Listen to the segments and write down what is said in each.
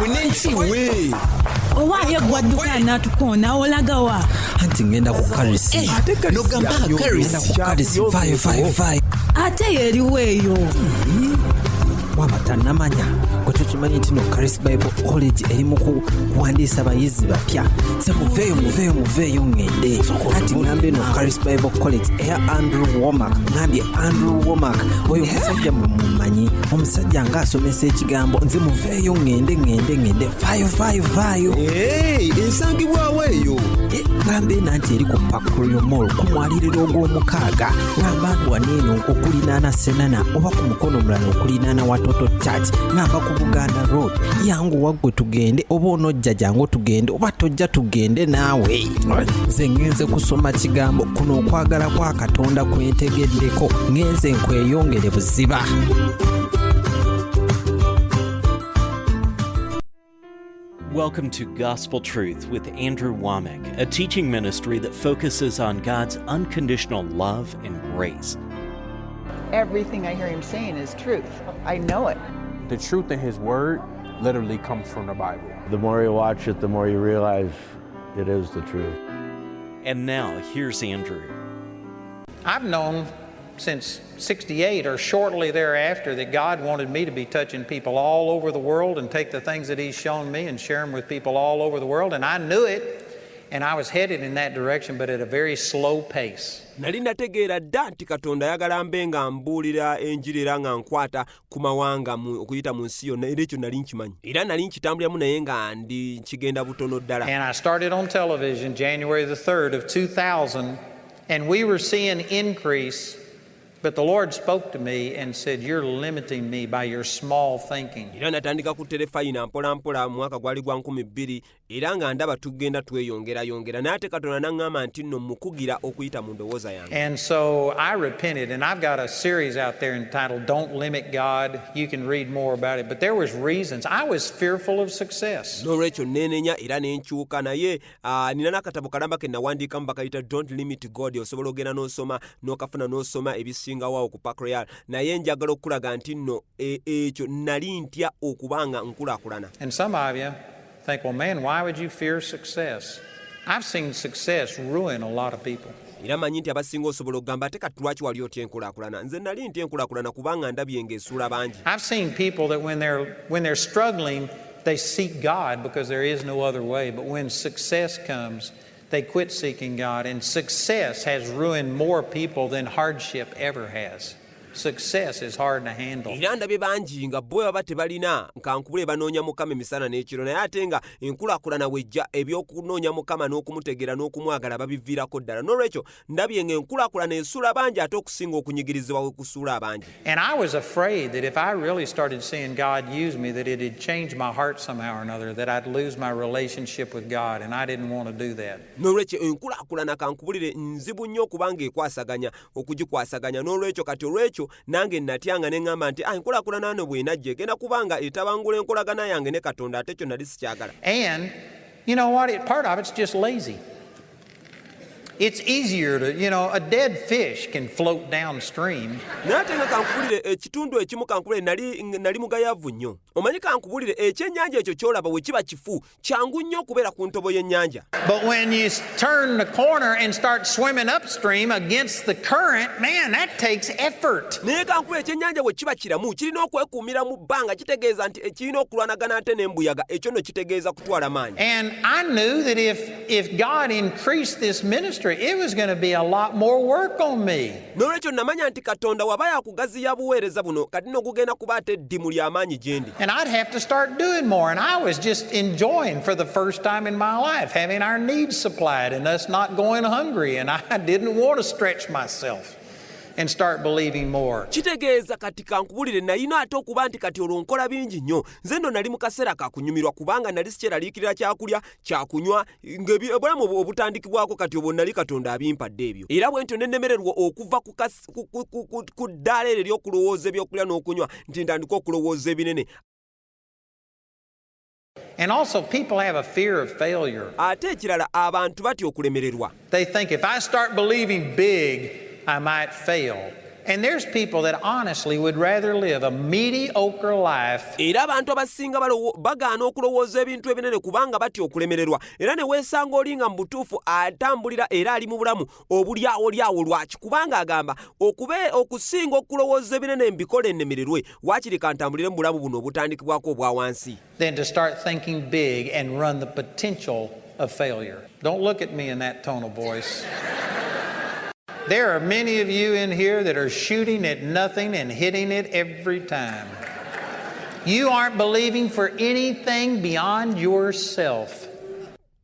Nenchiwe. Owaye gwadduka natukona olagawa. Anti ngenda ku Karisi. No gamba Karisi. Fire. Ate yeriweeyo. Wabatanamanya kwetukimanyi nti no Karis Bible College erimu kuwandiisa abayizi bapya se muveeyo ngende ati ngambe no Karis Bible College eya Andrew Wommack ngambye Andrew Wommack oyo musajja mumanyi omusajja ng'asomesa ekigambo nze muveeyo ngende fayo ensangibwawo eyo ngambe nanti eri ku Pakulo Mall ku mwaliriro ogw'omukaaga ngamba waneeno okulinaana Senana oba ku mukono omulala okulinaana Watoto Church ngamba ku Buganda Road yangu wagwe tugende oba onojja jangu tugende oba tojja tugende naawe nze ngenze kusoma kigambo kuno okwagala kwa Katonda kwentegeddeko ngenze nkweyongere buziba. Welcome to Gospel Truth with Andrew Wommack, a teaching ministry that focuses on God's unconditional love and grace. Everything I hear him saying is truth. I know it. The truth in his word literally comes from the Bible. The more you watch it, the more you realize it is the truth. And now, here's Andrew. I've known since 68 or shortly thereafter that God wanted me to be touching people all over the world and take the things that he's shown me and share them with people all over the world. And I knew it, and I was headed in that direction, but at a very slow pace. Nali nategeera dda nti Katonda ayagala mbe nga mbuulira enjiri era nga nkwata ku mawanga okuyita mu nsi yonna era ekyo nali nkimanyi era nali nkitambuliramu naye nga ndi nkigenda butono ddala. And I started on television January the 3rd of 2000, and we were seeing increase. But the Lord spoke to me and said, "You're limiting me by your small thinking." Era natandika ku telefayina mpola mwaka gwali gwa 2000 era nga ndaba tugenda tweyongera naye ate Katonda n'aŋŋamba nti nno mukugira okuyita mu ndowooza yange. And so I repented, and I've got a series out there entitled Don't Limit God. You can read more about it, but there was reasons. I was fearful of success. N'olwekyo neenenya era n'enkyuka naye nina n'akatabo kalamba ke nawandiikamu bakayita Don't Limit God. Osobola ogenda n'osoma n'okafuna n'osoma ebisingawo ku Pakulo naye njagala okulaga nti nno ekyo nali ntya okubanga nkulaakulana. And some of you think, well, man, why would you fear success? I've seen success ruin a lot of people. Era manyi nti abasinga osobola okugamba ate kati lwaki wali otya enkulaakulana. Nze nali ntya enkulaakulana kubanga ndabye ng'esuula bangi. I've seen people that when they're struggling, they seek God because there is no other way. But when success comes, they quit seeking God, and success has ruined more people than hardship ever has. Success is hard to handle. Era ndabye bangi nga bo baba tebalina nkankubule banoonya Mukama emisana n'ekiro naye ate nga enkulaakulana wejja ebyokunoonya Mukama n'okumutegeera n'okumwagala babiviirako ddala. N'olwekyo ndabye ng'enkulaakulana esuula bangi ate okusinga okunyigirizibwa we kusuula abangi. And I was afraid that if I really started seeing God use me, that it'd change my heart somehow or another, that I'd lose my relationship with God, and I didn't want to do that. N'olwekyo enkulaakulana kankubulire nzibu nnyo okubanga ekwasaganya okugikwasaganya. N'olwekyo kati olwekyo nange natyanga ne ngamba nti enkulaakulana ano bw'enajja egenda kubanga etabangula enkolagana yange ne Katonda ate kyo nali sikyagala. And you know what? Part of it's just lazy. It's easier to, a dead fish can float downstream. Nate nga kankubulire ekitundu ekimu kankubulire nali mugayavu nnyo. Omanyi kankubulire ekyennyanja ekyo kyolaba we kiba kifu kyangu nnyo okubeera ku ntobo y'ennyanja. But when you turn the corner and start swimming upstream against the current, man, that takes effort. Naye kankubulire ekyennyanja we kiba kiramu kirina okwekuumira mu bbanga kitegeeza nti kirina okulwanagana ate n'embuyaga ekyo nno kitegeeza kutwala maanyi. And I knew that if God increased this ministry, it was going to be a lot more work on me. N'olwekyo namanya nti Katonda waba yakugaziya buweereza buno kati nno gugenda kuba ate eddimu ly'amaanyi gye ndi. And I'd have to start doing more. And I was just enjoying for the first time in my life having our needs supplied and us not going hungry. And I didn't want to stretch myself and start believing more. Kitegeeza kati kankubulire nalina ate okuba nti kati olwo nkola bingi nnyo. Nze nno nali mu kaseera kakunyumirwa kubanga nali sikyeraliikirira kyakulya kyakunywa ng'obulamu obutandikibwako kati obwo nali Katonda abimpadde ebyo. Era bwe ntyo nennemererwa okuva ku ddaala eryo ery'okulowooza ebyokulya n'okunywa nti ntandika okulowooza ebinene. And also people have a fear of failure. Ate ekirala abantu batya okulemererwa. They think if I start believing big, I might fail. And there's people that honestly would rather live a mediocre life. Era abantu abasinga bagaana okulowooza ebintu ebinene kubanga batya okulemererwa era ne weesanga olinga mu butuufu atambulira era ali mu bulamu obulyawolyawo lwaki kubanga agamba okusinga okulowooza ebinene mbikole ennemererwe waakiri kantambulire mu bulamu buno obutandikibwako obwa wansi. Than to start thinking big and run the potential of failure. Don't look at me in that tone of voice. There are many of you in here that are shooting at nothing and hitting it every time. You aren't believing for anything beyond yourself.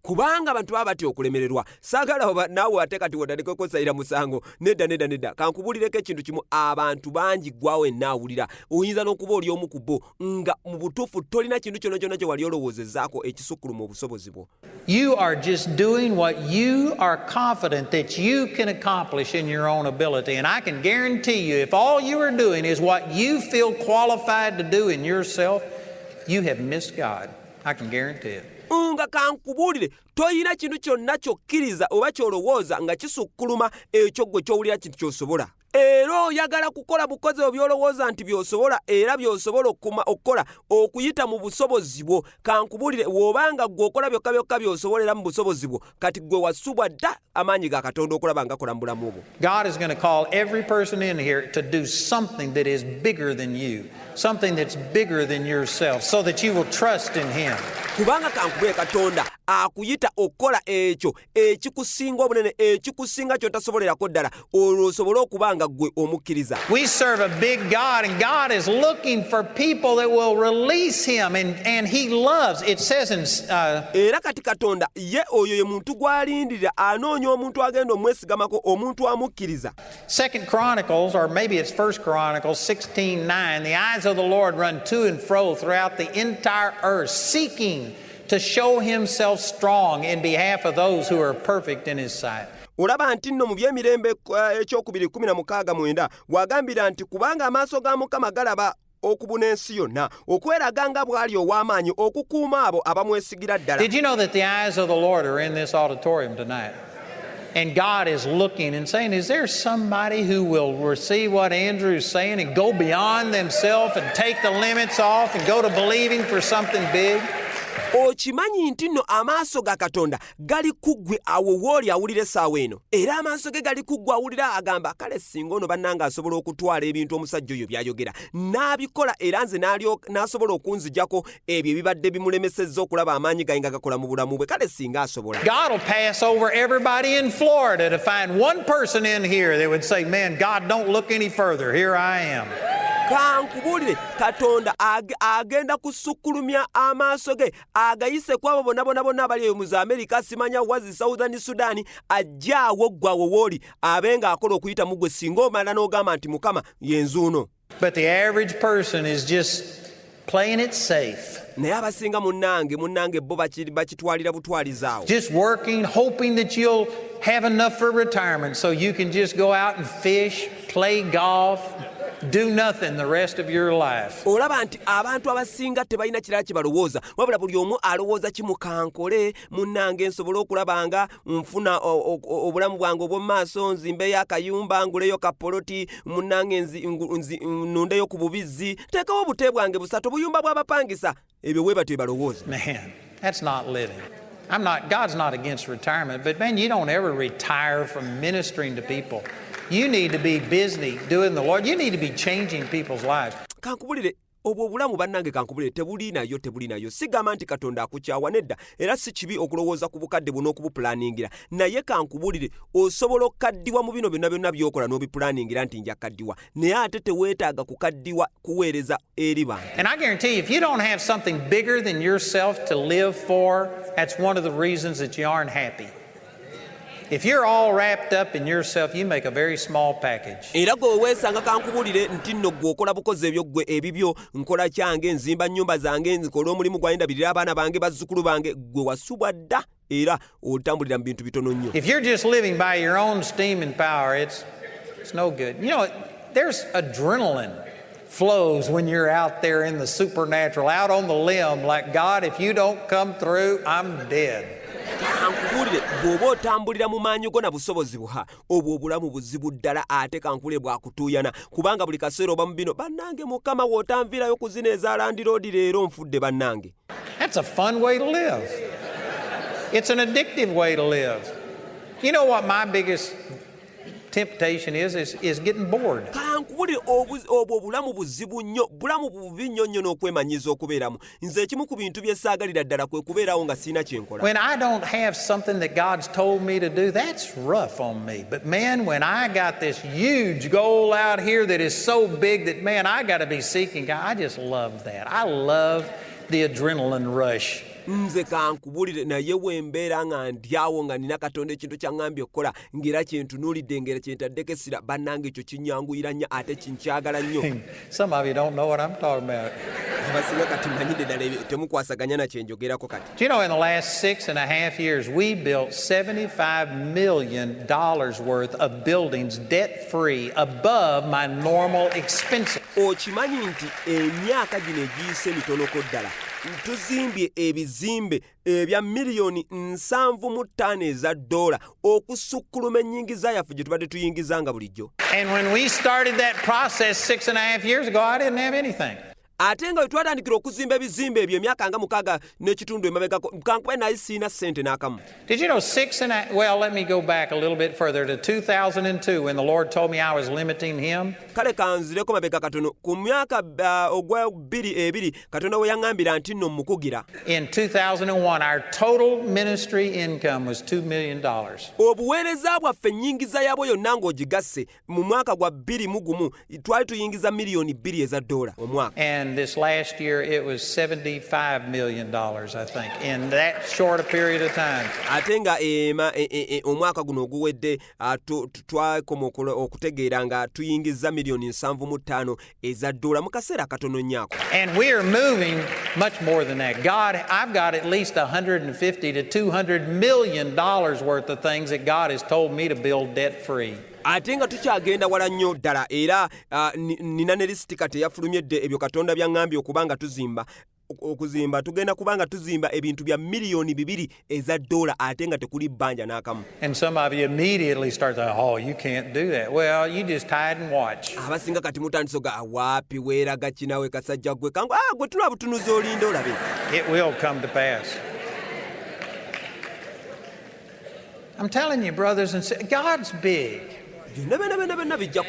Kubanga abantu baba batya okulemererwa saagala naawe ate kati wotandika okosayira musango nedda kankubulireko ekintu kimu abantu bangi gwawe naawulira oyinza n'okuba oli omu ku bo nga mu butuufu tolina kintu kyonna kye wali olowoozezaako ekisukkulumu obusobozi bwo. You are just doing what you are confident that you can accomplish in your own ability, and I can guarantee you if all you are doing is what you feel qualified to do in yourself, you have missed God. I can guarantee it. Nga kankubulire toyina kintu kyonna kyokkiriza oba kyolowooza nga kisukkuluma ekyo gwe kyowulira kintu kyosobola era oyagala kukola bukozi byolowooza nti byosobola era byosobola okukola okuyita mu busobozi bwo kankubulire wobanga gwe okola byokka byosobolera mu busobozi bwo kati gwe wasubwa dda amaanyi ga Katonda okulaba nga kola mu bulamu bwo. God is going to call every person in here to do something that is bigger than you, something that's bigger than yourself, so that you will trust in Him. Kubanga kankubulire Katonda akuyita okukola ekyo ekikusinga obunene ekikusinga kyotasobolerako ddala olwo osobole okubanga gwe omukkiriza. We serve a big God, and God is looking for people that will release Him, and He loves. It says in era kati Katonda ye oyo ye muntu gwalindirira anoonya omuntu agenda omwesigamako omuntu amukkiriza. 2 Chronicles, or maybe it's 1 Chronicles 16:9, the eyes of the Lord run to and fro throughout the entire earth, seeking to show Himself strong in behalf of those who are perfect in His sight. Olaba nti nno mu by'emirembe ekyokubiri 16:9 wagambira nti kubanga amaaso ga Mukama galaba okubuna ensi yonna okweraga nga bw'ali ow'amaanyi okukuuma abo abamwesigira ddala. Did you know that the eyes of the Lord are in this auditorium tonight? And God is looking and saying, is there somebody who will receive what Andrew is saying and go beyond themselves and take the limits off and go to believing for something big? Okimanyi nti nno amaaso ga Katonda gali kuggwe awo wooli awulira essaawa eno era amaaso ge gali kuggwe awulira agamba kale singa ono bannanga asobola okutwala ebintu omusajja oyo byayogera n'abikola era nze n'asobola okunzijjako ebyo ebibadde bimulemesezza okulaba amaanyi gange nga gakola mu bulamu bwe kale singa asobola. God will pass over everybody in Florida to find one person in here that would say, man, God, don't look any further. Here I am. Kankubulire Katonda agenda kusukkulumya amaaso ge agayise kwabo bonna abali eyo mu Amerika simanya wazi Southern Sudan ajjaawo gwawo wooli abenga akola okuyita mu gwe singa omala n'ogamba nti Mukama yenzuuno. But the average person is just playing it safe. Naye abasinga munnange bo bakitwalira butwalizaawo. Just working, hoping that you'll have enough for retirement so you can just go out and fish, play golf, do nothing the rest of your life. Olaba nti abantu abasinga tebalina kirala kye balowooza wabula buli omu alowooza kimukankole munnange nsobole okulabanga nfuna obulamu bwange obw'omu maaso nzimbeyo akayumba nguleyo kapoloti munnange nnundeyo ku bubizzi teekawo obute bwange busatu obuyumba bw'abapangisa ebyo bwe batyo balowooza. Man, that's not living. God's not against retirement, but man, you don't ever retire from ministering to people. You need to be busy doing the Lord. You need to be changing people's lives. Kankubulire obwo obulamu bannange kankubulire tebuli nayo sigamba nti Katonda akukyawa nedda era si kibi okulowooza ku bukadde buno okubupulaningira naye kankubulire osobola okukaddiwa mu bino byonna by'okola n'obipulaningira nti nja kukaddiwa naye ate teweetaaga kukaddiwa kuweereza eri bantu. And I guarantee you, if you don't have something bigger than yourself to live for, that's one of the reasons that you aren't happy. If you're all wrapped up in yourself, you make a very small package. Era gwe weesanga kankubulire nti nno gwe okola bukozi ebyo gwe ebibyo nkola kyange nzimba nnyumba zange nkola omulimu gwandabirira abaana bange bazzukulu bange gwe wasubwa dda era otambulira mu bintu bitono nnyo. If you're just living by your own steam and power, it's no good. You know, there's adrenaline flows when you're out there in the supernatural, out on the limb like, God, if you don't come through, I'm dead. kankubulire bw'oba otambulira mu maanyi go na busobozi buha obwo obulamu buzibu ddala ate kankule bwakutuuyana kubanga buli kaseera oba mu bino bannange mukama w'otanviirayo kuzina eza landiroodi leero nfudde bannange. That's a fun way to live. It's an addictive way to live. You know what my biggest temptation is getting bored. kankubulire obwo obulamu buzibu nnyo bulamu bubi nnyo nnyo n'okwemanyiza okubeeramu nze ekimu ku bintu bye saagalira ddala kwe kubeerawo nga sirina kye nkola. When I don't have something that God's told me to do, that's rough on me. But man, when I got this huge goal out here that is so big that, man, I got to be seeking God, I just love that. I love the adrenaline rush. nze kankubulire naye wembeera nga ndyawo nga nina Katonda ekintu kyaŋŋambye okukola ng'era kyentunuulidde ng'era kyentaddeko essira bannange ekyo kinyanguyira nnyo ate kinkyagala nnyo. Some of you don't know what I'm talking about. abasinga kati mmanyidde ddala temukwasaganya na kyenjogerako kati. Do you know in the last 6.5 years we built $75 million worth of buildings debt-free above my normal expenses. Okimanyi nti emyaka gino egiyise mitonoko ddala tuzimbye ebizimbe ebya miliyoni 75 eza dola okusukkuluma ennyingiza yaffe gye tubadde tuyingizanga bulijjo. And when we started that process 6.5 years ago, I didn't have anything. ate nga bwe twatandikira okuzimba ebizimbe ebyo emyaka nga 6 n'ekitundu emabegako kankuba naye siina ssente n'akamu. Did you know well, let me go back a little bit further to 2002 when the Lord told me I was limiting him. kale kanzireko mabega katono ku myaka ogwa 2 Katonda we yaŋŋambira nti nno mukugira. In 2001 our total ministry income was $2 million. obuweereza bwaffe ennyingiza yabwo yonna ng'ogigasse mu mwaka gwa 2001 twali tuyingiza miliyoni 2 eza dola omwaka. And this last year it was $75 million, I think, in that short a period of time. ate nga omwaka guno oguwedde twakoma okutegeera nga tuyingiza miliyoni 75 eza dola mu kaseera katono nnyako. And we are moving much more than that. I've got at least $150 to $200 million worth of things that God has told me to build debt-free. ate nga tukyagenda wala nnyo ddala era nina ne lisiti kati eyafulumyedde ebyo Katonda by'aŋŋambye okubanga okuzimba tugenda kubanga tuzimba ebintu bya miliyoni 2 eza dola ate nga tekuli bbanja n'akamu. And some of you immediately start to, oh, you can't do that. Well, you just hide and watch. abasinga kati mutandise ga waapi weeraga kinawe kasajja gwe kangu gwe tulaba butunuzi olinda olabe. It will come to pass. I'm telling you, brothers and sisters, God's big. byonna bijja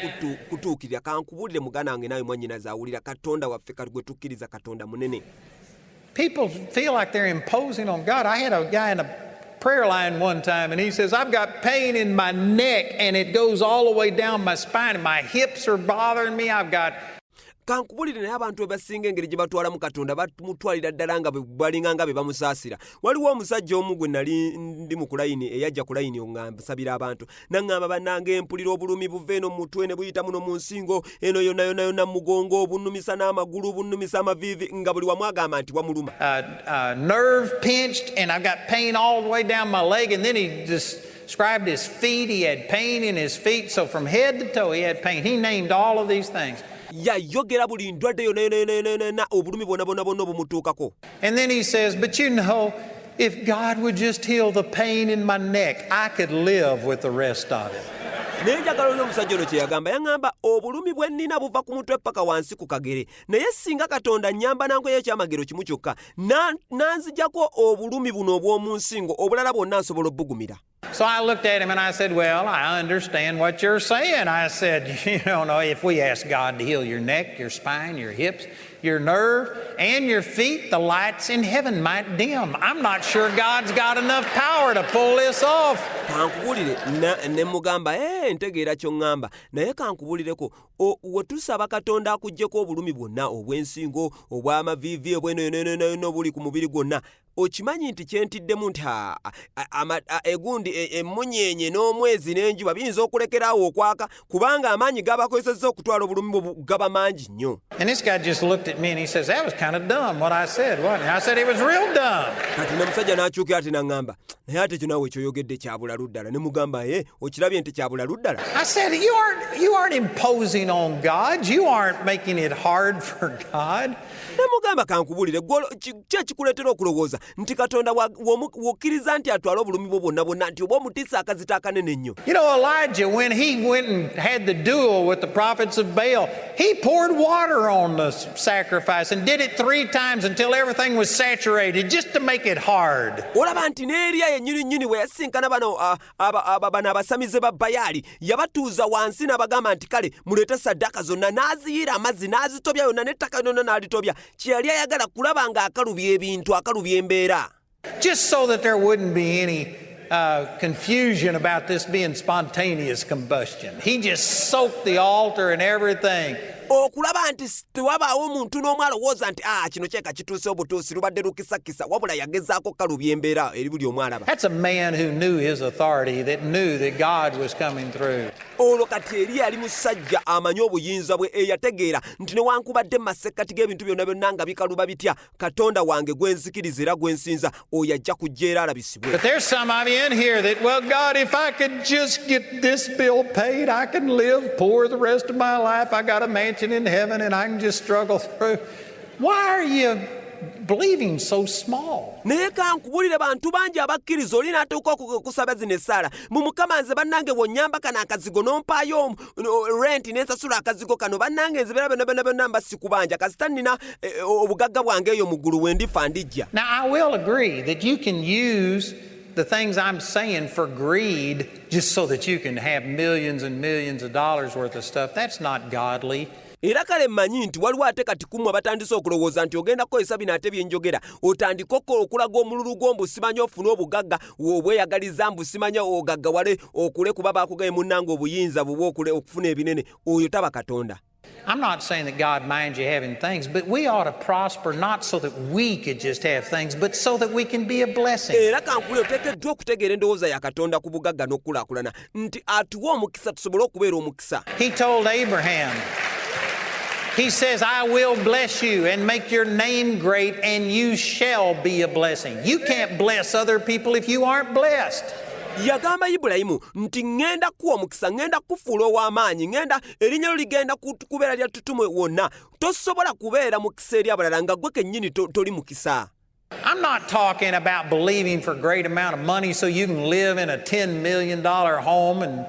kutuukirira kankubulire muganda wange nawe mwannyinaze awulira Katonda waffe gwe tukkiriza Katonda munene. People feel like they're imposing on God. I had a guy in a prayer line one time and he says, I've got pain in my neck and it goes all the way down my spine and my hips are bothering me. I've got kankubulire naye abantu ebasinga engeri gye batwala mu Katonda bamutwalira ddala nga balinga nga be bamusaasira. waliwo omusajja omu gwe nali ndi mu kulayini eyajja ku layini onsabira abantu naŋŋamba bannange empulira obulumi buva eno mu mutwe ne buyita muno mu nsingo eno yonna mugongo bunnumisa n'amagulu bunnumisa amaviivi nga buli wamu agamba nti wamuluma. Nerve pinched and I've got pain all the way down my leg. And then he described his feet. He had pain in his feet. So from head to toe he had pain. He named all of these things. yayogera buli ndwadde yonna obulumi bwonna obumutuukako. And then he says, but you know, if God would just heal the pain in my neck, I could live with the rest of it. naye njagala olyo omusajja ono kye yaŋŋamba obulumi bwe nnina buva ku mutwe paka wansi ku kagere naye singa Katonda nnyamba nankoyo ekyamagero kimu kyokka nanzijjako obulumi buno obw'omu nsingo obulala bwonna nsobola obbugumira. So I looked at him and I said, well, I understand what you're saying. I said, you don't know, if we ask God to heal your neck, your spine, your hips, your nerve, and your feet, the lights in heaven might dim. I'm not sure God's got enough power to pull this off. kankubulire ne mugamba ntegeera ky'oŋŋamba naye kankubulireko we tusaba Katonda akuggyeko obulumi bwonna obw'ensingo obw'amaviivi obw'eno obuli ku mubiri gwonna okimanyi nti kyentiddemu nti egundi emmunyeenye n'omwezi n'enjuba biyinza okulekeraawo okwaka kubanga amaanyi g'abakozesezza okutwala obulumi bwo gaba mangi nnyo. And this guy just looked at me and he says, that was kind of dumb what I said, wasn't it? I said, it was real dumb. kati n'omusajja n'akyukira ati n'aŋŋamba naye ate kyo naawe ekyoyogedde kya bulalu ddala ne mugamba okirabye nti kya bulalu ddala. I said, you aren't imposing on God. You aren't making it hard for God. ne mugamba kankubulire kye kikuleetera okulowooza nti Katonda wokkiriza nti atwala obulumi bwo bwonna nti oba omutiisa akazita akanene nnyo. You know, Elijah, when he went and had the duel with the prophets of Baal, he poured water on the sacrifice and did it 3 times until everything was saturated just to make it hard. Olaba nti n'Eriya yennyini bwe yasinkana bano abasamize ba Baali yabatuuza wansi n'abagamba nti kale muleete saddaaka zonna n'aziyira amazzi n'azitobya yonna n'ettaka lyonna n'alitobya kye yali ayagala kulaba nga akalubya ebintu akalubya embeera. Just so that there wouldn't be any confusion about this being spontaneous combustion. He just soaked the altar and everything. Okulaba nti tewabaawo omuntu n'omu alowooza nti kino kyeka kituuse obutuusi lubadde lukisakisa wabula yagezaako kalubya embeera eri buli omu alaba. That's a man who knew his authority, that knew that God was coming through. Olwo kati Eriya yali musajja amanyi obuyinza bwe eyategeera nti newankubadde mu masekkati g'ebintu byonna nga bikaluba bitya Katonda wange gwe nzikiriza era gwe nsinza oyo ajja kujja era alabisibwe. But there's some of you in here that, well, God, if I could just get this bill paid, I can live poor the rest of my life. I got a mansion in heaven and I can just struggle through. Why are you believing so small? Naye kankubulire bantu bangi abakkiriza oli n'atuuka okusaba zino essaala mu Mukama nze bannange bw'onnyamba kano akazigo n'ompaayo renti n'ensasula akazigo kano bannange nze beera byonna mba sikubanja kasita nnina obugagga bwange eyo mu ggulu we ndifa ndijja. Now, I will agree that you can use the things I'm saying for greed just so that you can have millions and millions of dollars worth of stuff. That's not godly. Era kale mmanyi nti waliwo ate kati kumu abatandise okulowooza nti ogenda kukozesa bino ate byenjogera otandika okulaga omululu gw'ombu simanya ofune obugagga obweyagaliza mbu simanya ogaggawale okule kuba bakugaye munnange obuyinza bubwe okufuna ebinene oyo taba Katonda. I'm not saying that God minds you having things, but we ought to prosper not so that we could just have things, but so that we can be a blessing. Era kankule oteekeddwa okutegeera endowooza ya Katonda ku bugagga n'okulaakulana nti atuwa omukisa tusobole okubeera omukisa. He told Abraham, he says, I will bless you and make your name great and you shall be a blessing. You can't bless other people if you aren't blessed. Yagamba Ibulayimu nti ngenda kuwa omukisa ngenda kufuula ow'amaanyi ngenda erinnya lyo ligenda kubeera lya ttutumu wonna tosobola kubeera mukisa eri abalala nga gwe kennyini toli mukisa. I'm not talking about believing for a great amount of money so you can live in a $10 million home and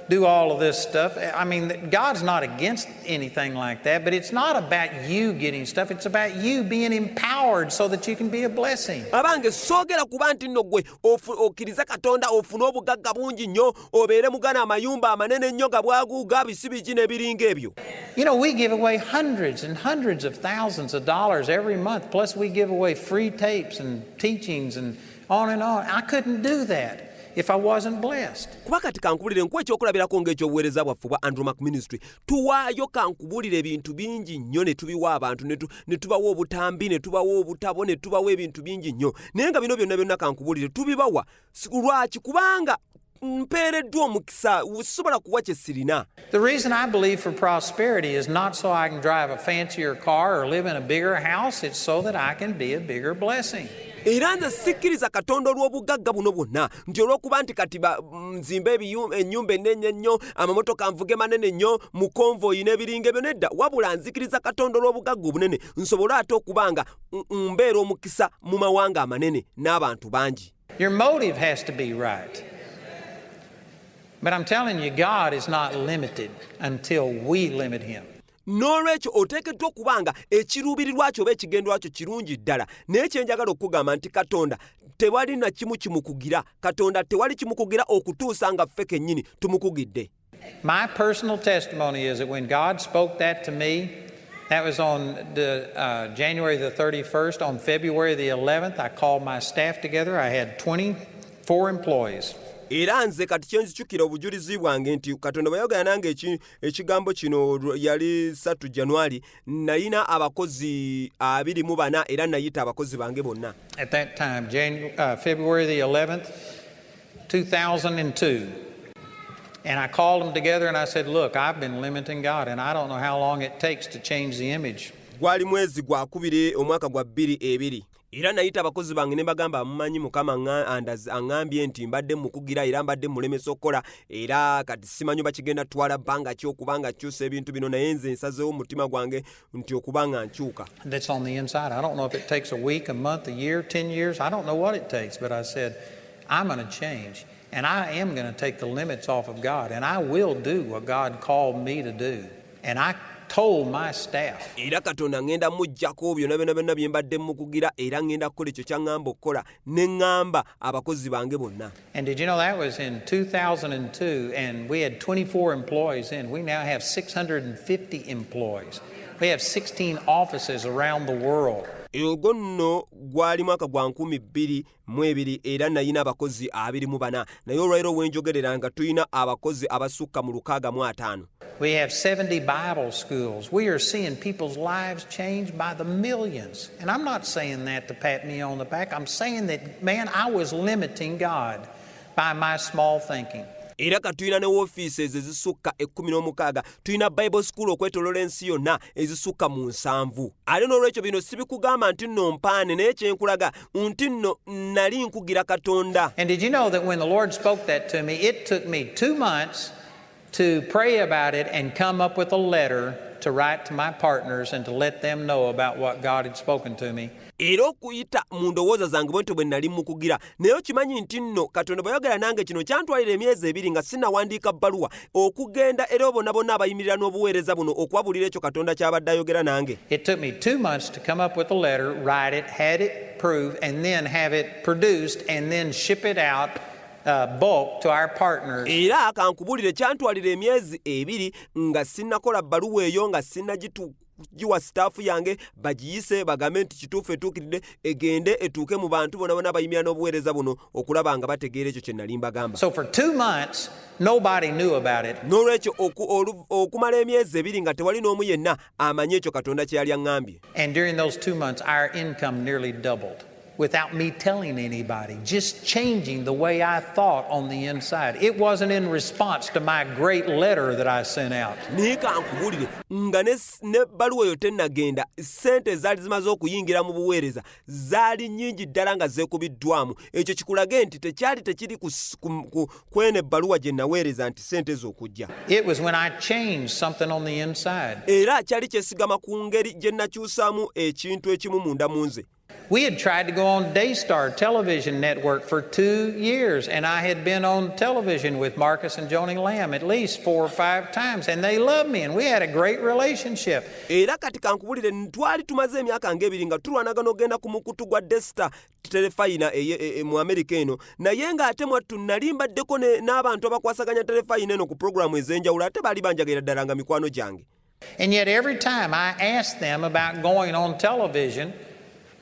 do all of this stuff. I mean, God's not against anything like that, but it's not about you getting stuff. It's about you being empowered so that you can be a blessing. Abange soogera kuba nti nno gwe okkiriza Katonda ofune obugagga bungi nnyo obeere mugana amayumba amanene nnyo ga bwaguuga bisibiki n'ebiringa ebyo. You know, we give away hundreds and hundreds of thousands of dollars every month, plus we give away free tapes and teachings and on and on. I couldn't do that if I wasn't blessed. Kuba kati kankubulire nkuwa ekyokulabirako ng'ekyobuweereza bwaffe bwa Wommack Ministry tuwaayo kankubulire ebintu bingi nnyo ne tubiwa abantu ne tubawa obutambi ne tubawa obutabo ne tubawa ebintu bingi nnyo naye nga bino byonna kankubulire tubibawa lwaki kubanga mpeereddwa omukisa sisobola kuwa kye sirina. The reason I believe for prosperity is not so I can drive a fancier car or live in a bigger house. It's so that I can be a bigger blessing. Era nze sikkiriza Katonda olw'obugagga buno bwonna nti olw'okuba nti kati nzimbe ennyumba ennene nnyo amamotoka nvuge manene nnyo mu konvoyi n'ebiringa ebyo nedda wabula nzikiriza Katonda olw'obugagga obunene nsobole ate okuba nga mbeera omukisa mu mawanga amanene n'abantu bangi. Your motive has to be right. But I'm telling you, God is not limited until we limit him. N'olwekyo oteekeddwa okuba nga ekiruubirirwa kyo oba ekigendwa kyo kirungi ddala naye kye njagala okugamba nti Katonda tewali na kimu kimukugira Katonda tewali kimukugira okutuusa nga ffe kennyini tumukugidde. My personal testimony is that when God spoke that to me, that was on January the 31st. On February the 11th, I called my staff together. I had 24 employees. Era nze kati kye nzijukira obujulizi bwange nti Katonda bwe yayogera nange ekigambo kino yali 3 January nalina abakozi 24 era nayita abakozi bange bonna. At that time, February the 11th, 2002. And I called them together and I said, look, I've been limiting God and I don't know how long it takes to change the image. Gwali mwezi gwa kubiri omwaka gwa 2020 Era nayita abakozi bange ne bagamba amumanyi Mukama aŋŋambye nti mbadde mukugira era mbadde mulemesa okukola era kati simanyi bakigenda twala bbanga ki okubanga kyusa ebintu bino naye nze nsazeewo omutima gwange nti okubanga nkyuka. That's on the inside. I don't know if it takes a week, a month, a year, 10 years. I don't know what it takes, but I said, I'm going to change. And I am going to take the limits off of God. And I will do what God called me to do. And I told my staff. Era Katonda ngenda mujjako byonna byonna bye mbadde mukugira era ngenda kukola ekyo ky'aŋŋamba okukola ne ŋŋamba abakozi bange bonna. And did you know that was in 2002 and we had 24 employees in. We now have 650 employees. We have 16 offices around the world. Ogwo nno gwali mwaka gwa 2022 era nayina abakozi 24 naye olwaliro wenjogerera nga tuyina abakozi abasukka mu 605. We have 70 Bible schools. We are seeing people's lives change by the millions. And I'm not saying that to pat me on the back. I'm saying that, man, I was limiting God by my small thinking. Era katuyina ne offices ezisukka 16 tuyina Bible school okwetolola ensi yonna ezisukka mu 7. Ale n'olwekyo bino sibikugamba nti nno mpaane naye kyenkulaga nti nno nali nkugira Katonda. And did you know that when the Lord spoke that to me, it took me 2 months to pray about it and come up with a letter to write to my partners and to let them know about what God had spoken to me. Era okuyita mu ndowooza zange bwento bwe nali mukugira naye okimanyi nti nno Katonda bwayogera nange kino kyantwalira emyezi 2 nga sinnawandiika bbaluwa okugenda era bonna bonna abayimirira n'obuweereza buno okubabuulira ekyo Katonda kyabadde ayogera nange. It took me 2 months to come up with a letter, write it, had it approved, and then have it produced and then ship it out bulk to our partners. Era kankubulire kyantwalira emyezi 2 nga sinnakola bbaluwa eyo nga sinnagiwa staafu yange bagiyise bagambe nti kituufu etuukiridde egende etuuke mu bantu bonna bonna abayimira n'obuweereza buno okulaba nga bategeera ekyo kye nali mbagamba. So for 2 months nobody knew about it. N'olwekyo okumala emyezi 2 nga tewali n'omu yenna amanyi ekyo Katonda kye yali aŋŋambye. And during those 2 months our income nearly doubled. Without me telling anybody, just changing the way I thought on the inside. It wasn't in response to my great letter that I sent out. Nika nkubulire nga ne baluwa yo tennagenda sente zaali zimaze okuyingira mu buweereza zaali nnyingi ddala nga zeekubiddwamu ekyo kikulage nti tekiri kwene baluwa gye naweereza nti sente z'okujja. It was when I changed something on the inside. Era kyali kyesigama ku ngeri gye nakyusaamu ekintu ekimu munda mu nze. We had tried to go on Daystar television network for 2 years, and I had been on television with Marcus and Joni Lamb at least 4 or 5 times, and they loved me, and we had a great relationship. Era kati kankubulire twali tumaze emyaka ng'ebiri nga tulwanagana ogenda ku mukutu gwa Daystar telefayina mu Amerika eno naye ng'ate mwattu nali mbaddeko n'abantu abakwasaganya telefayina eno ku programu ez'enjawulo ate baali banjagalira ddala nga mikwano gyange. And yet every time I asked them about going on television,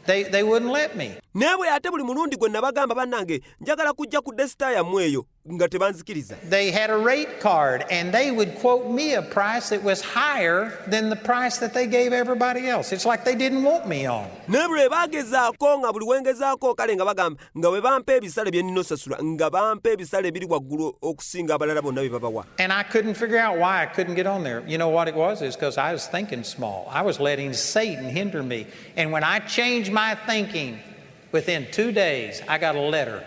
they wouldn't let me. Nebwe ate buli mulundi gwe nabagamba bannange njagala kujja ku Daystar yammwe eyo nga tebanzikiriza. They had a rate card and they would quote me a price that was higher than the price that they gave everybody else. It's like they didn't want me on. Nebwe bagezaako nga buli wengezaako kale nga bagamba nga bwe bampa ebisale bye nnina osasula nga bampa ebisale biri waggulu okusinga abalala bonna bye babawa. And I couldn't figure out why I couldn't get on there. You know what it was? It's because I was thinking small. I was letting Satan hinder me. And when I changed my thinking, within 2 days, I got a letter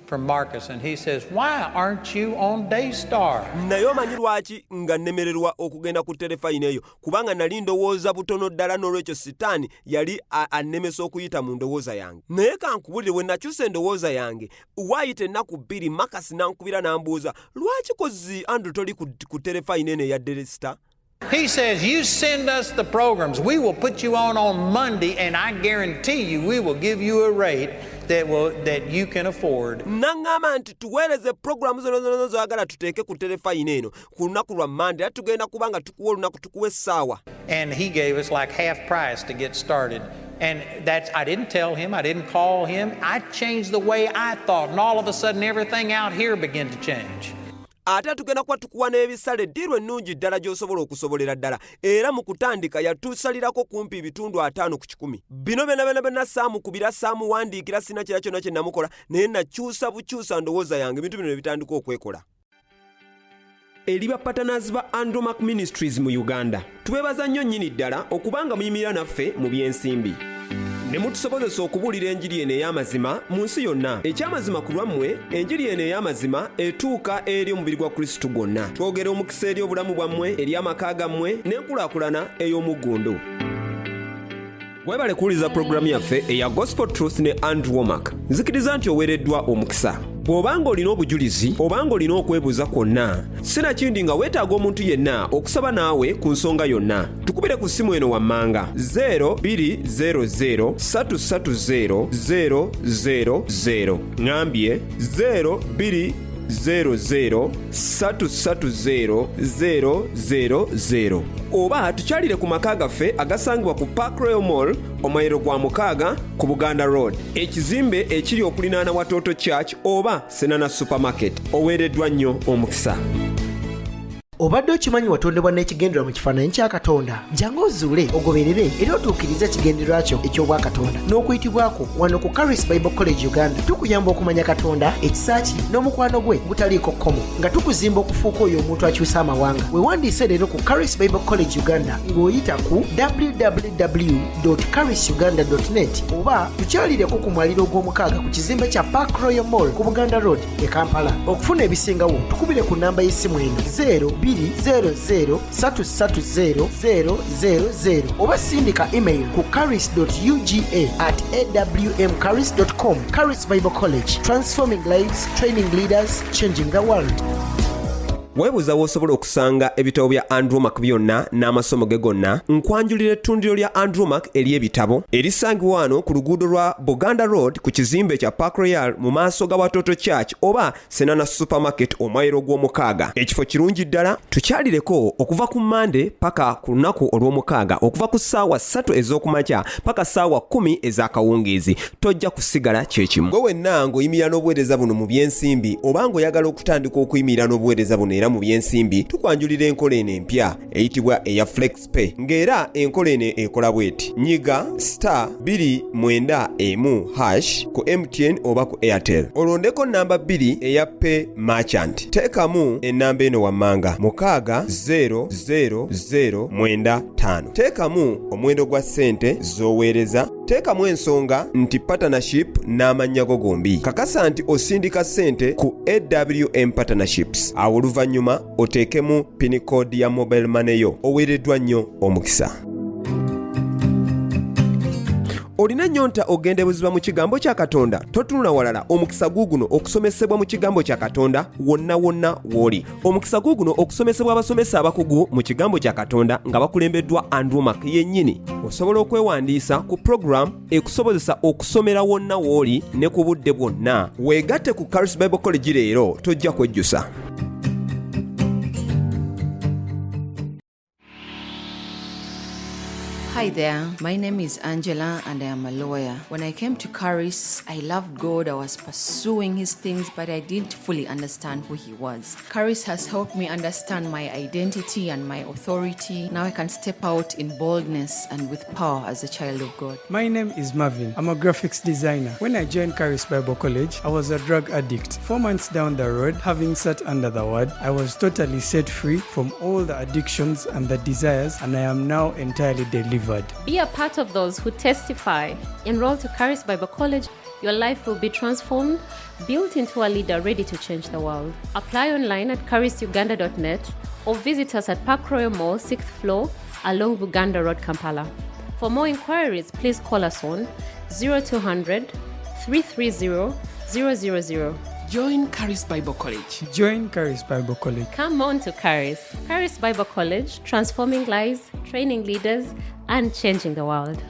from Marcus, and he says, "Why aren't you on Daystar?" Naye omanyi lwaki nga nnemererwa okugenda ku telefayina eyo kubanga nali ndowooza butono ddala n'olwekyo sitaani yali annemesa okuyita mu ndowooza yange. Naye kankubulire we nakyusa endowooza yange waayita ennaku 2 Makasi nankubira n'ambuuza lwaki kozi Andrew toli ku telefayina eno eya Daystar? He says, "You send us the programs. We will put you on Monday, and I guarantee you we will give you a rate that you can afford." Nangama nti tuweereze programu zonna zoagala tuteeke ku telefayina eno ku lunaku lwa Monday era tugenda kubanga tukuwa olunaku tukuwa essaawa. And he gave us like half price to get started. And I didn't tell him, I didn't call him. I changed the way I thought, and all of a sudden everything out here began to change. Ate tugenda kuba tukuwa n'ebisale ddiirwa ennungi ddala gy'osobola okusobolera ddala era mu kutandika yatusalirako kumpi ebitundu 5 ku 10. Bino byonna saamukubira saamuwandiikira sina kira kyonna kye namukola naye nakyusa bukyusa ndowooza yange ebintu bino ne bitandika okwekola. Eri bapatanazi ba Wommack Ministries mu Uganda tubeebaza nnyo nnyini ddala okubanga muyimirira naffe mu by'ensimbi. ne mutusobozesa okubuulira enjiri eno ey'amazima mu nsi yonna. Ekyamazima ku lwammwe, enjiri eno ey'amazima etuuka eri omubiri gwa Kristo gwonna. Twogera omukisa eri obulamu bwammwe, eri amaka gammwe n'enkulaakulana ey'omuggundu. Webale kuwuliza pulogulaamu yaffe eya Gospel Truth ne Andrew Wommack. Nzikiriza nti oweereddwa omukisa. Bw'obanga olina obujulizi obanga olina okwebuuza kwonna, sinakindi nga weetaaga omuntu yenna okusaba naawe ku nsonga yonna. Tukubire ku ssimu eno wammanga 0200 330 000. Ngambye 0200 330 000. Oba tukyalire ku maka gaffe agasangibwa ku Park Royal Mall omayiro gwa 6 ku Buganda Road, ekizimbe ekiri okulinaana Watoto Church oba Senana Supermarket. Oweereddwa nnyo omukisa. Obadde okimanyi watondebwa n'ekigendererwa mu kifaananyi kya Katonda? Jangu ozuule ogoberere era otuukirize ekigendererwa kyo eky'obwakatonda n'okuyitibwako wano ku Charis Bible College Uganda. Tukuyamba okumanya Katonda, ekisaaki n'omukwano gwe gutaliiko kkomo, nga tukuzimba okufuuka oyo omuntu akyusa amawanga. Weewandiise leero ku Charis Bible College Uganda ng'oyita ku www.charisuganda.net oba tukyalireko ku mwaliro gw'omukaaga ku kizimbe kya Park Royal Mall ku Buganda Road e Kampala. Okufuna ebisingawo tukubire ku nnamba y'essimu eno 0200 oba sindika email ku charis.uga@awmcharis.com. Charis Bible College, transforming lives, training leaders, changing the world. Weebuuza w'osobola okusanga ebitabo bya Andrew Wommack byonna n'amasomo ge gonna, nkwanjulira ettundiro lya Andrew Wommack ery'ebitabo erisangibwa wano ku luguudo lwa Buganda Road ku kizimbe kya Park Royal mu maaso ga Watoto Church oba Senana Supermarket omwayiro gw'omukaaga. Ekifo kirungi ddala. Tukyalireko okuva ku Monday paka ku lunaku olw'omukaaga, okuva ku ssaawa 3 ez'okumakya paka ssaawa 10 ez'akawungeezi. Tojja kusigala kyekimu. Gwe wenna ng'oyimirira n'obuweereza buno mu by'ensimbi oba ng'oyagala okutandika okuyimirira n'obuweereza buno era mu by'ensimbi, tukwanjulira enkola eno empya eyitibwa eya FlexPay, ng'era enkola eno ekola bweti: nyiga *291# ku MTN oba ku Airtel, olondeko namba 2 eya Pay Merchant, teekamu ennamba eno wammanga 600095, teekamu omuwendo gwa ssente z'oweereza, teekamu ensonga nti partnership n'amannya go gombi. Kakasa nti osindika ssente ku AWM Partnerships. Awo oluvannyuma oteekemu pin code ya mobile money yo. Oweereddwa nnyo omukisa. Olina nnyonta ogendebuzibwa mu kigambo kya Katonda? Totunula walala omukisa guguno okusomesebwa mu kigambo kya Katonda wonna wonna w'oli. Omukisa guguno okusomesebwa abasomesa abakugu mu kigambo kya Katonda nga bakulembeddwa Andrew Wommack yennyini. Osobola okwewandiisa ku program ekusobozesa okusomera wonna w'oli ne ku budde bwonna. Weegatte ku Charis Bible College leero, tojja kwejjusa. Hi there, my name is Angela and I am a lawyer. When I came to Charis, I loved God. I was pursuing His things, but I didn't fully understand who He was. Charis has helped me understand my identity and my authority. Now I can step out in boldness and with power as a child of God. My name is Marvin. I'm a graphics designer. When I joined Charis Bible College, I was a drug addict. 4 months down the road, having sat under the word, I was totally set free from all the addictions and the desires, and I am now entirely delivered. Be a part of those who testify. Enroll to Charis Bible College. Your life will be transformed, built into a leader ready to change the world. Apply online at charisuganda.net or visit us at Park Royal Mall, 6th floor, along Buganda Road, Kampala. For more inquiries, please call us on 0200 330 000. Join Charis Bible College. Join Charis Bible College. Come on to Charis. Charis Bible College, transforming lives, training leaders, and changing the world.